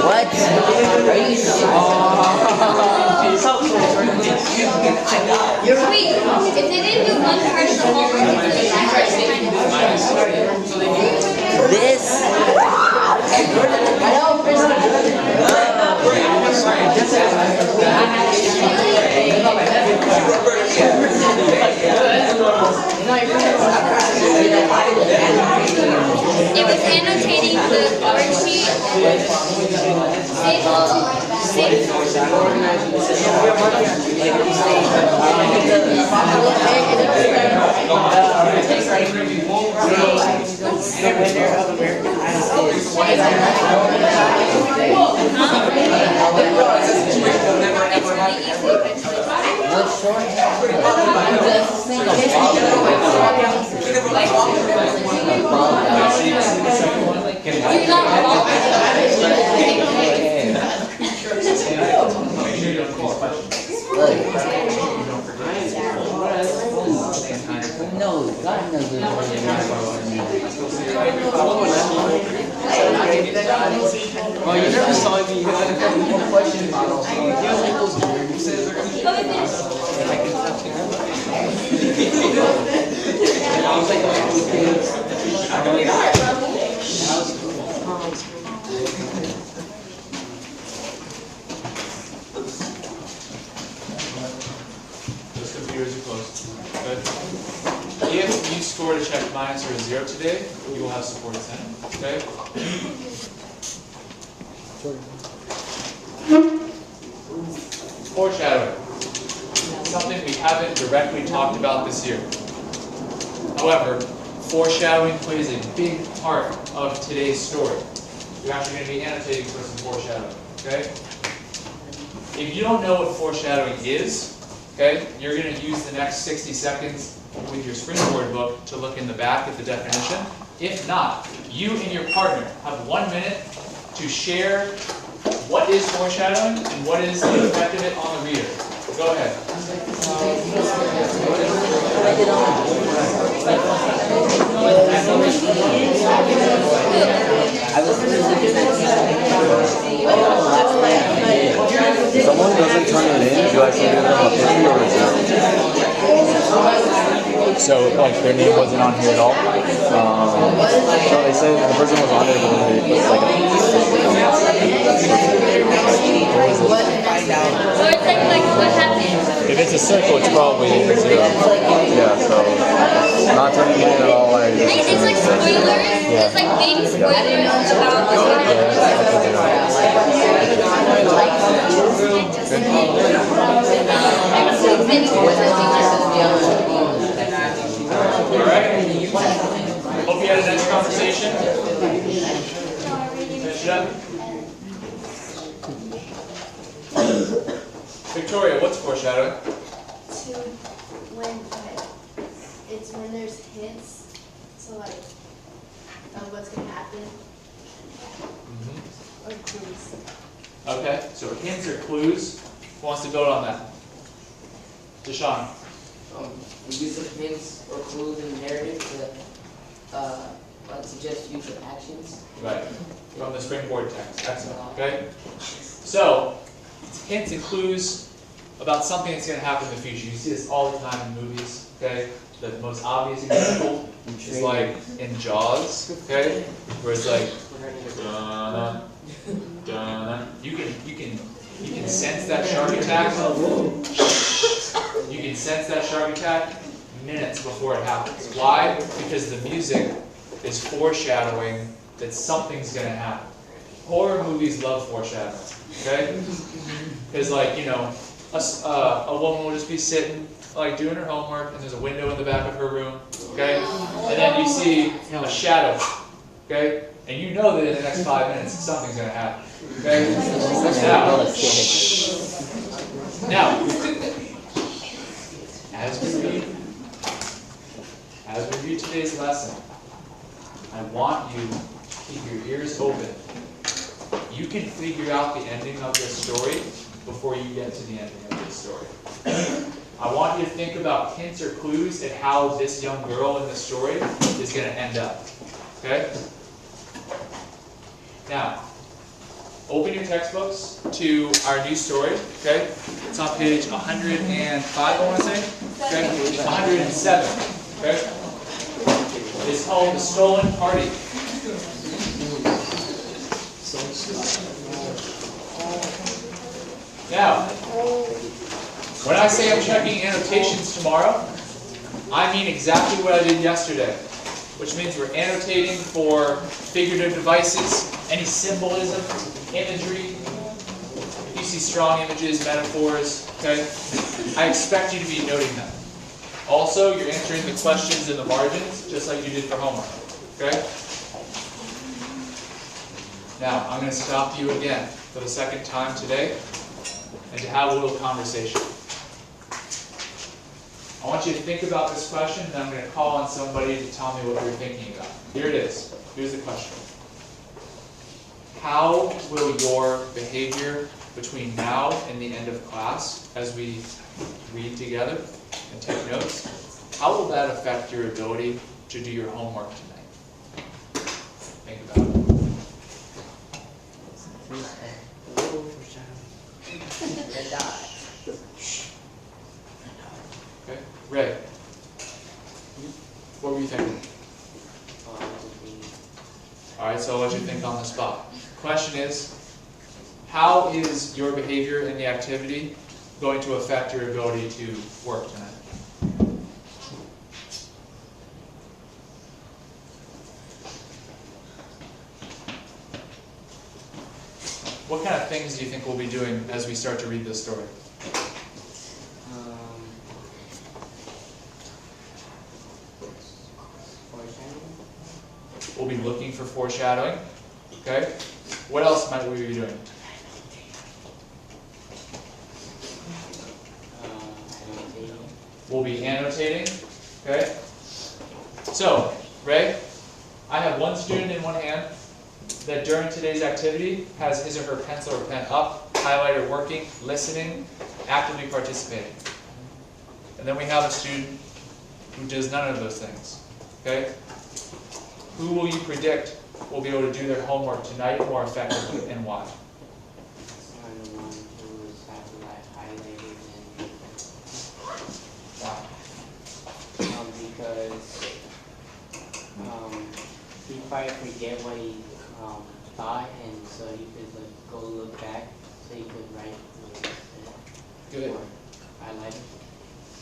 What? Wait, if they didn't do one part of the homework, it's This? It was annotating the worksheet. The winner of American Idol is. What's short? No, God knows there's Oh, you never saw me. You had a couple more questions. Those computers are closed. Good. If you scored a check minus or a 0 today, you will have support 10. Okay? Foreshadowing. Something we haven't directly talked about this year. However, foreshadowing plays a big part of today's story. You're actually going to be annotating for some foreshadowing. Okay? If you don't know what foreshadowing is, okay, you're going to use the next 60 seconds with your springboard book to look in the back at the definition. If not, you and your partner have 1 minute to share what is foreshadowing and what is the effect of it on the reader. Go ahead. If someone doesn't turn it in, do I still give them a 50 or a 0? So, like, their name wasn't on here at all? No, they said the person was on there, but it was like What happened? if it's a circle, it's probably a 0. Yeah, so not turning it in at all. It's like spoilers. It's like baby spoilers about Alright? Hope you had a nice conversation. Finish it up. Victoria, what's foreshadowing? It's when there's hints, so like what's gonna happen, or clues. Okay, so hints or clues. Who wants to build on that? Deshaun. We use of hints or clues in the narrative to suggest future actions. Right. From the springboard text. Excellent. Okay? So, it's hints and clues about something that's going to happen in the future. You see this all the time in movies. Okay? The most obvious example is like in Jaws. Okay? Where it's like, dun, dun. You can sense that shark attack. You can sense that shark attack minutes before it happens. Why? Because the music is foreshadowing that something's going to happen. Horror movies love foreshadowing. Okay? Because, like, you know, a woman will just be sitting, like, doing her homework, and there's a window in the back of her room. Okay? And then you see a shadow. Okay? And you know that in the next 5 minutes something's going to happen. Okay? Now, as we read today's lesson, I want you to keep your ears open. You can figure out the ending of this story before you get to the ending of this story. I want you to think about hints or clues at how this young girl in the story is going to end up. Okay? Now, open your textbooks to our new story. Okay? It's on page 105, I want to say. Okay? 107. Okay? It's called The Stolen Party. Now, when I say I'm checking annotations tomorrow, I mean exactly what I did yesterday, which means we're annotating for figurative devices, any symbolism, imagery. If you see strong images, metaphors, okay, I expect you to be noting them. Also, you're answering the questions in the margins, just like you did for homework, okay? Now, I'm going to stop you again for the second time today and to have a little conversation. I want you to think about this question, and I'm going to call on somebody to tell me what you're thinking about. Here it is. Here's the question. How will your behavior between now and the end of class, as we read together and take notes, how will that affect your ability to do your homework tonight? Think about it. Okay, Ray. What were you thinking? All right, so I'll let you think on the spot. Question is, how is your behavior in the activity going to affect your ability to work tonight? What kind of things do you think we'll be doing as we start to read this story? We'll be looking for foreshadowing. Okay? What else might we be doing? We'll be annotating. Okay? So, Ray, I have one student in one hand that during today's activity has his or her pencil or pen up, highlighter working, listening, actively participating. And then we have a student who does none of those things. Okay? Who will you predict will be able to do their homework tonight more effectively, and why? The one who was highlighted Wow. because he probably forget what he thought, and so he could go look back, so he could write what he said. Good. Or highlight it.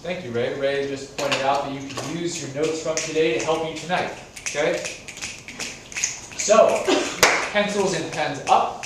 Thank you, Ray. Ray just pointed out that you can use your notes from today to help you tonight. Okay? So, pencils and pens up.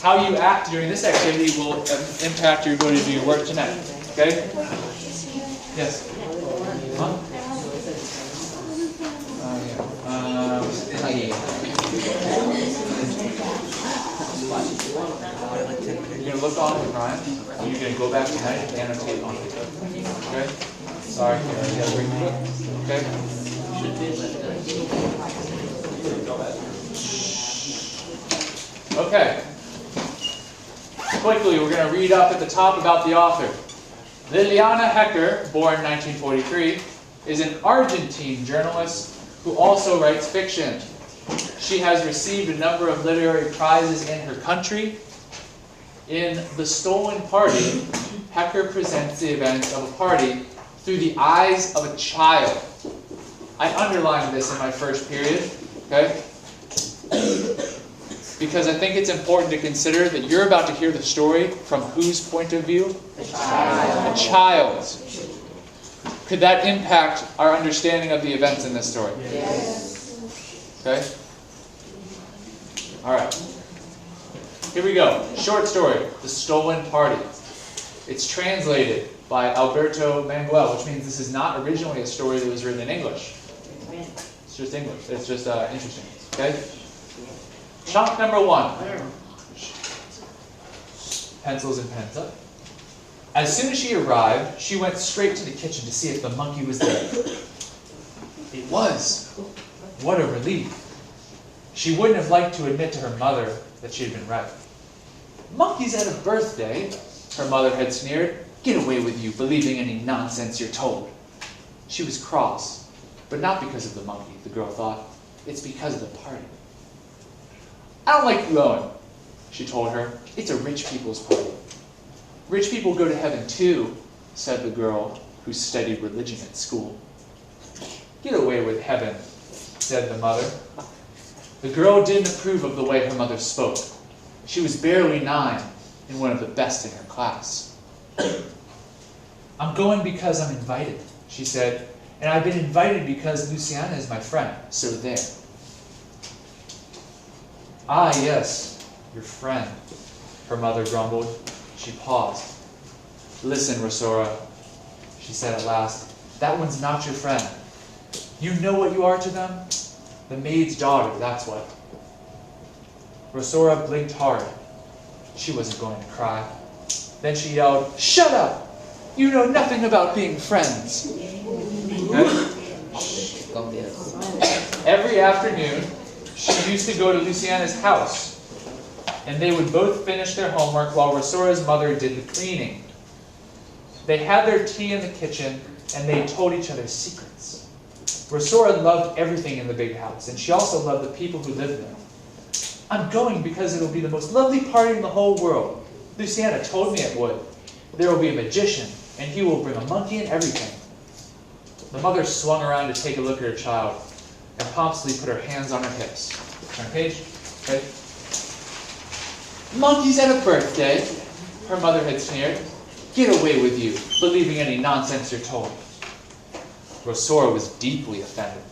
How you act during this activity will impact your ability to do your work tonight. Okay? Yes? Huh? You're going to look on it, Ryan, and you're going to go back tonight and annotate on it. Okay? Sorry, you got to bring the book. Okay? Okay. Quickly, we're going to read up at the top about the author. Liliana Hecker, born 1943, is an Argentine journalist who also writes fiction. She has received a number of literary prizes in her country. In The Stolen Party, Hecker presents the events of a party through the eyes of a child. I underlined this in my first period, okay? Because I think it's important to consider that you're about to hear the story from whose point of view? A child. A child's. Could that impact our understanding of the events in this story? Yes. Okay? All right. Here we go. Short story, The Stolen Party. It's translated by Alberto Manguel, which means this is not originally a story that was written in English. It's just English. It's just interesting. Okay? Chunk number 1. Pencils and pens up. As soon as she arrived, she went straight to the kitchen to see if the monkey was there. It was. What a relief. She wouldn't have liked to admit to her mother that she had been right. Monkeys at a birthday, her mother had sneered. Get away with you, believing any nonsense you're told. She was cross, but not because of the monkey, the girl thought. It's because of the party. I don't like you, Owen, she told her. It's a rich people's party. Rich people go to heaven too, said the girl who studied religion at school. Get away with heaven, said the mother. The girl didn't approve of the way her mother spoke. She was barely 9 and one of the best in her class. I'm going because I'm invited, she said, and I've been invited because Luciana is my friend, so there. Ah, yes, your friend, her mother grumbled. She paused. Listen, Rosora, she said at last, that one's not your friend. You know what you are to them? The maid's daughter, that's what. Rosora blinked hard. She wasn't going to cry. Then she yelled, shut up! You know nothing about being friends. Every afternoon, she used to go to Luciana's house, and they would both finish their homework while Rosora's mother did the cleaning. They had their tea in the kitchen, and they told each other secrets. Rosora loved everything in the big house, and she also loved the people who lived there. I'm going because it'll be the most lovely party in the whole world. Luciana told me it would. There will be a magician, and he will bring a monkey and everything. The mother swung around to take a look at her child, and pompously put her hands on her hips. Turn page. Ready? Monkeys at a birthday, her mother had sneered. Get away with you, believing any nonsense you're told. Rosora was deeply offended.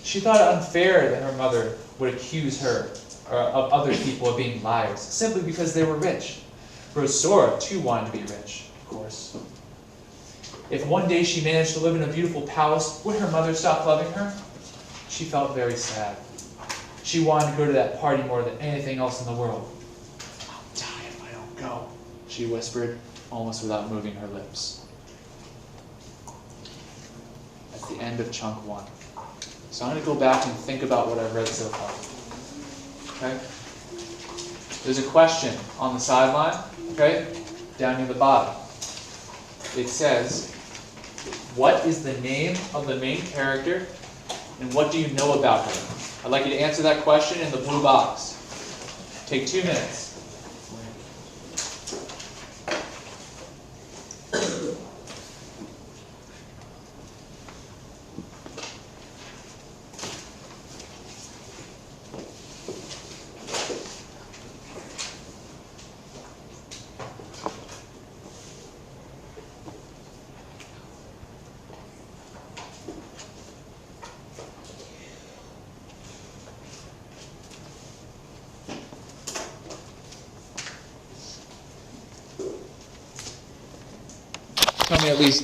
She thought it unfair that her mother would accuse her of other people of being liars, simply because they were rich. Rosora, too, wanted to be rich, of course. If one day she managed to live in a beautiful palace, would her mother stop loving her? She felt very sad. She wanted to go to that party more than anything else in the world. I'll die if I don't go, she whispered, almost without moving her lips. That's the end of chunk 1. So I'm going to go back and think about what I've read so far. Okay? There's a question on the sideline, okay, down near the bottom. It says, what is the name of the main character and what do you know about her? I'd like you to answer that question in the blue box. Take 2 minutes. Tell me at least